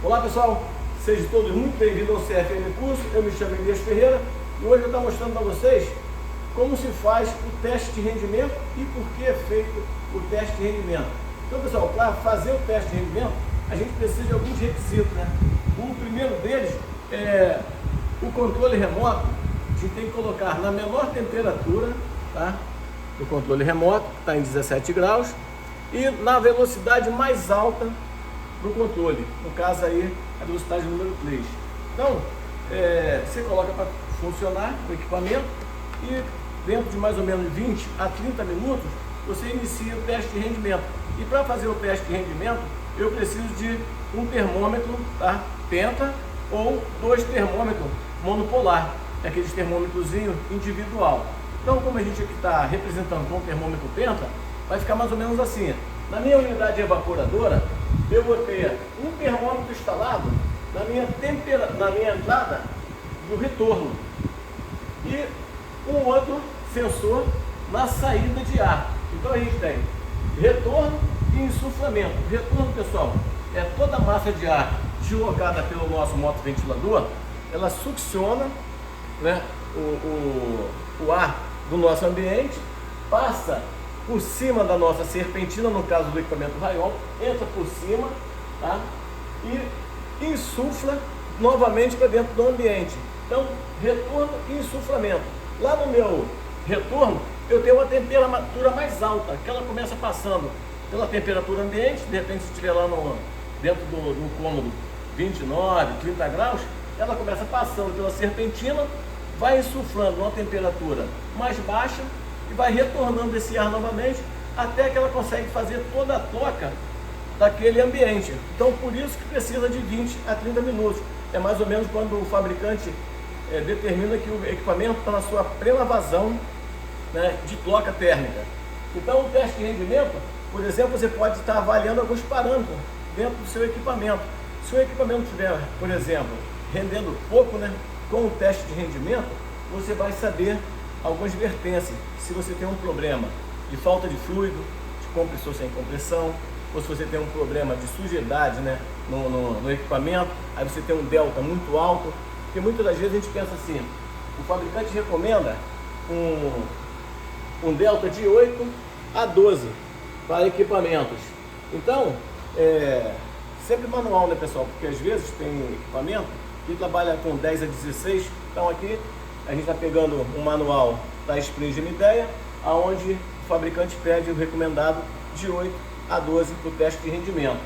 Olá pessoal, sejam todos muito bem-vindos ao CFM Curso. Eu me chamo Elias Ferreira e hoje eu estou mostrando para vocês como se faz o teste de rendimento e por que é feito o teste de rendimento. Então pessoal, para fazer o teste de rendimento a gente precisa de alguns requisitos, né? O primeiro deles é o controle remoto. A gente tem que colocar na menor temperatura, tá? Do controle remoto, está em 17 graus, e na velocidade mais alta do controle, no caso aí a velocidade número 3. Então, você coloca para funcionar o equipamento e dentro de mais ou menos 20 a 30 minutos você inicia o teste de rendimento. E para fazer o teste de rendimento eu preciso de um termômetro, tá? Penta, ou 2 termômetros monopolar, aqueles termômetrozinho individual. Então, como a gente aqui está representando com o termômetro penta, vai ficar mais ou menos assim. Na minha unidade evaporadora, eu vou ter um termômetro instalado na minha entrada do retorno e um outro sensor na saída de ar. Então a gente tem retorno e insuflamento. O retorno, pessoal, é toda a massa de ar deslocada pelo nosso motoventilador, ela succiona, né, o ar do nosso ambiente, passa por cima da nossa serpentina, no caso do equipamento Raiol, entra por cima, tá? E insufla novamente para dentro do ambiente. Então, retorno e insuflamento. Lá no meu retorno, eu tenho uma temperatura mais alta, que ela começa passando pela temperatura ambiente. De repente, se estiver lá dentro do cômodo 29, 30 graus, ela começa passando pela serpentina, vai insuflando uma temperatura mais baixa e vai retornando esse ar novamente até que ela consegue fazer toda a troca daquele ambiente. Então, por isso que precisa de 20 a 30 minutos. É mais ou menos quando o fabricante determina que o equipamento está na sua plena vazão, né, de troca térmica. Então, o teste de rendimento, por exemplo, você pode estar avaliando alguns parâmetros dentro do seu equipamento. Se o equipamento estiver, por exemplo, rendendo pouco, né, com o teste de rendimento, você vai saber algumas vertentes. Se você tem um problema de falta de fluido, de compressor sem compressão, ou se você tem um problema de sujidade, né, no equipamento, aí você tem um delta muito alto, porque muitas das vezes a gente pensa assim, o fabricante recomenda um delta de 8 a 12 para equipamentos. Então, sempre manual, né pessoal, porque às vezes tem equipamento que trabalha com 10 a 16, então aqui a gente está pegando um manual da Sprint Mideia, onde o fabricante pede o recomendado de 8 a 12 para o teste de rendimento.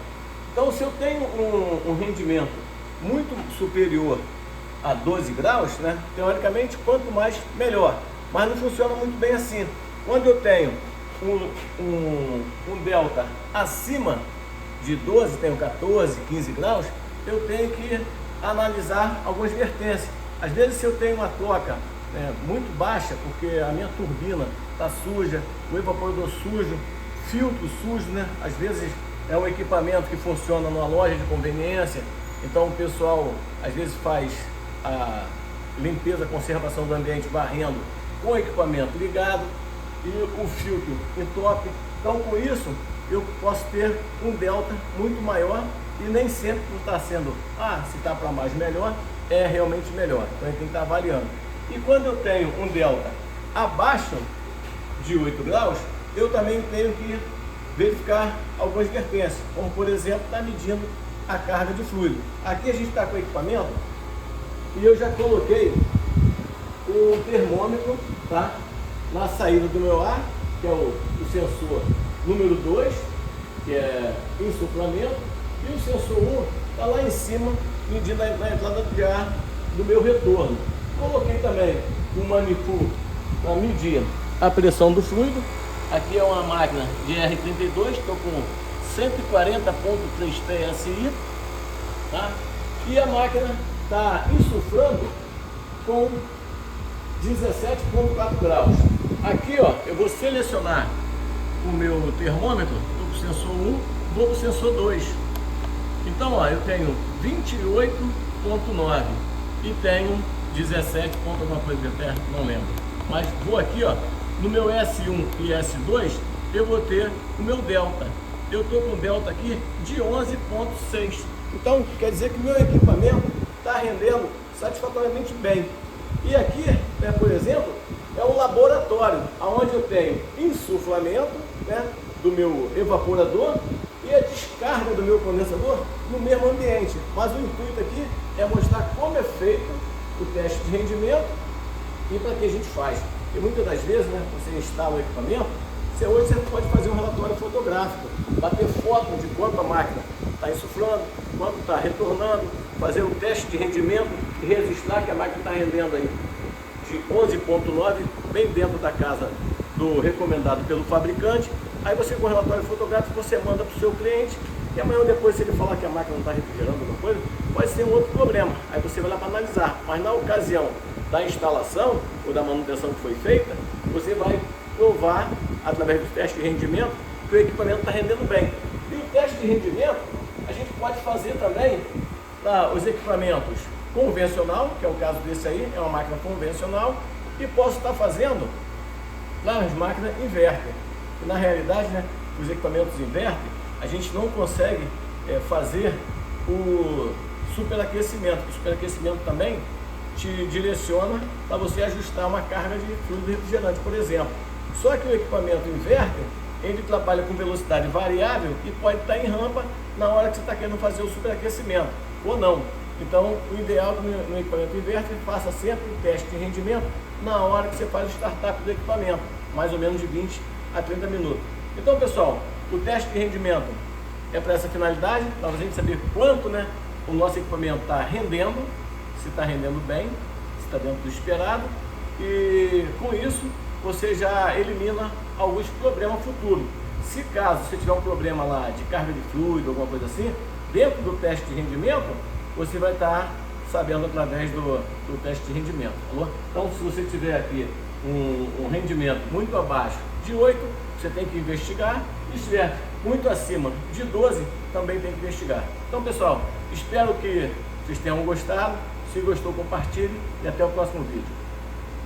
Então, se eu tenho um rendimento muito superior a 12 graus, né, teoricamente, quanto mais, melhor. Mas não funciona muito bem assim. Quando eu tenho um delta acima de 12, tenho 14, 15 graus, eu tenho que analisar algumas vertentes. Às vezes, se eu tenho uma troca muito baixa, porque a minha turbina está suja, o evaporador sujo, filtro sujo, né? Às vezes é um equipamento que funciona numa loja de conveniência, então o pessoal às vezes faz a limpeza, conservação do ambiente varrendo com o equipamento ligado e o filtro entope. Então, com isso, eu posso ter um delta muito maior e nem sempre por estar sendo, se está para mais melhor, é realmente melhor. Então, a gente tem que estar avaliando. E quando eu tenho um delta abaixo de 8 graus, eu também tenho que verificar algumas vertentes, como por exemplo, estar medindo a carga de fluido. Aqui a gente está com o equipamento e eu já coloquei o termômetro, tá, na saída do meu ar, que é o sensor número 2, que é insuflamento, e o sensor 1 está lá em cima, medindo a entrada de ar do meu retorno. Coloquei também um manifold para medir a pressão do fluido. Aqui é uma máquina de R32, estou com 140.3 PSI, tá? E a máquina está insuflando com 17.4 graus. Aqui, ó, eu vou selecionar o meu termômetro, estou com o sensor 1, vou para o sensor 2. Então, ó, eu tenho 28.9 e tenho 17 ponto alguma coisa até, não lembro. Mas vou aqui, ó, no meu S1 e S2, eu vou ter o meu delta. Eu estou com delta aqui de 11.6. Então, quer dizer que o meu equipamento está rendendo satisfatoriamente bem. E aqui, né, por exemplo, é um laboratório, onde eu tenho insuflamento, né, do meu evaporador e a descarga do meu condensador no mesmo ambiente. Mas o intuito aqui é mostrar como é feito o teste de rendimento e para que a gente faz. E muitas das vezes, né, você instala o equipamento, hoje você pode fazer um relatório fotográfico, bater foto de quanto a máquina está insuflando, quanto está retornando, fazer um teste de rendimento e registrar que a máquina está rendendo aí de 11,9, bem dentro da casa do recomendado pelo fabricante. Aí você, com o relatório fotográfico, você manda para o seu cliente, e amanhã ou depois, se ele falar que a máquina não está refrigerando alguma coisa, pode ser um outro problema. Aí você vai lá para analisar. Mas na ocasião da instalação ou da manutenção que foi feita, você vai provar, através do teste de rendimento, que o equipamento está rendendo bem. E o teste de rendimento a gente pode fazer também para os equipamentos convencional, que é o caso desse aí, é uma máquina convencional, e posso estar fazendo nas máquinas inverter. E na realidade, né, os equipamentos inverter, a gente não consegue fazer o superaquecimento. O superaquecimento também te direciona para você ajustar uma carga de fluido refrigerante, por exemplo. Só que o equipamento inverter, ele trabalha com velocidade variável e pode estar em rampa na hora que você está querendo fazer o superaquecimento, ou não. Então, o ideal no equipamento inverter, faça sempre o teste de rendimento na hora que você faz o startup do equipamento, mais ou menos de 20 a 30 minutos. Então, pessoal, o teste de rendimento é para essa finalidade, para a gente saber quanto, né, o nosso equipamento está rendendo, se está rendendo bem, se está dentro do esperado, e com isso você já elimina alguns problemas futuros. Se caso você tiver um problema lá de carga de fluido, alguma coisa assim, dentro do teste de rendimento, você vai estar sabendo através do teste de rendimento, falou? Então, se você tiver aqui um rendimento muito abaixo de 8, você tem que investigar, e se estiver muito acima de 12, também tem que investigar. Então, pessoal, espero que vocês tenham gostado. Se gostou, compartilhe e até o próximo vídeo.